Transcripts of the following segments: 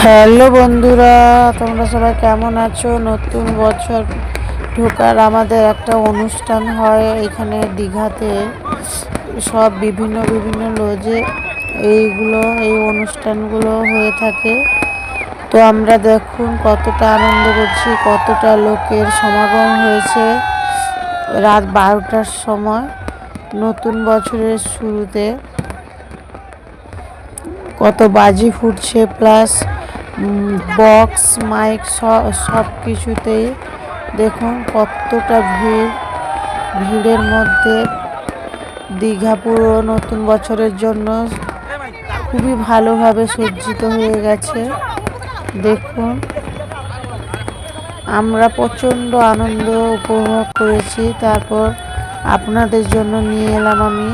Hello বন্ধুরা, তোমরা সবাই কেমন আছো? নতুন বছর ঢোকার আমাদের একটা অনুষ্ঠান হয় এখানে দীঘাতে, সব বিভিন্ন বিভিন্ন লজে এই অনুষ্ঠানগুলো হয়ে থাকে। তো আমরা দেখুন কতটা আনন্দ করছি, কতটা লোকের সমাগম হয়েছে রাত 12টার সময় নতুন বছরের শুরুতে। কত বাজি ফুটছে, প্লাস বক্স মাইক সব কিছুতেই দেখুন কতটা ভিড়ের মধ্যে দীঘা পুরো নতুন বছরের জন্য খুবই ভালোভাবে সজ্জিত হয়ে গেছে। দেখুন আমরা প্রচণ্ড আনন্দ উপভোগ করেছি। তারপর আপনাদের জন্য নিয়ে এলাম আমি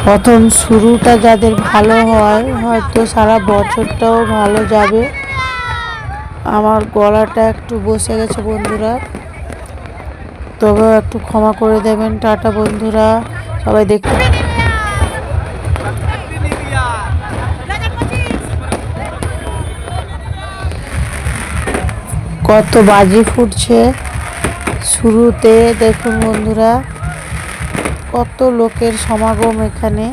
প্রথম শুরুটা যাদের ভালো হয় হয়তো সারা বছরটাও ভালো যাবে। আমার গলাটা একটু বসে গেছে বন্ধুরা, তবেও একটু ক্ষমা করে দেবেন। টাটা বন্ধুরা, সবাই দেখতে। কত বাজি ফুটছে শুরুতে দেখুন বন্ধুরা, কত লোকের সমাগম এখানে।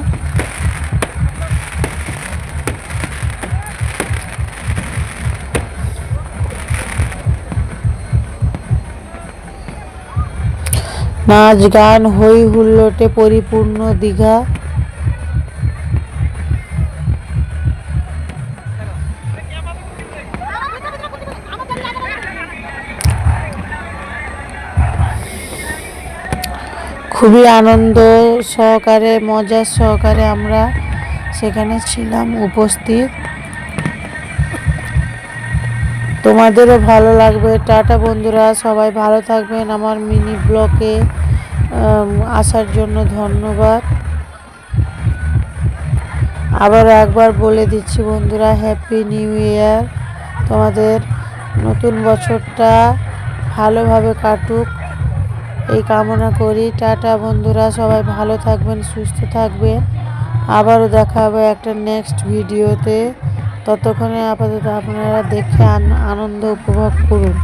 নাচ গান হই হুল্লোড়ে পরিপূর্ণ দীঘা। খুবই আনন্দ সহকারে, মজার সহকারে আমরা সেখানে ছিলাম উপস্থিত। তোমাদেরও ভালো লাগবে। টাটা বন্ধুরা, সবাই ভালো থাকবেন। আমার মিনি ব্লগে আসার জন্য ধন্যবাদ। আবারও একবার বলে দিচ্ছি বন্ধুরা, হ্যাপি নিউ ইয়ার। তোমাদের নতুন বছরটা ভালোভাবে কাটুক এই কামনা করি। টাটা বন্ধুরা, সবাই ভালো থাকবেন, সুস্থ থাকবেন। আবারও দেখা হবে একটা নেক্সট ভিডিওতে। ততক্ষণে আপাতত আপনারা দেখে আনন্দ উপভোগ করুন।